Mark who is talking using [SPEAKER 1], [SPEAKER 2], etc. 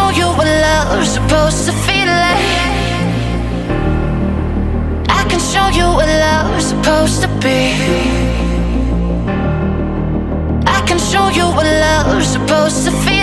[SPEAKER 1] show you what love's supposed to feel like. I can show you what love's supposed to be. I can show you what love's supposed to feel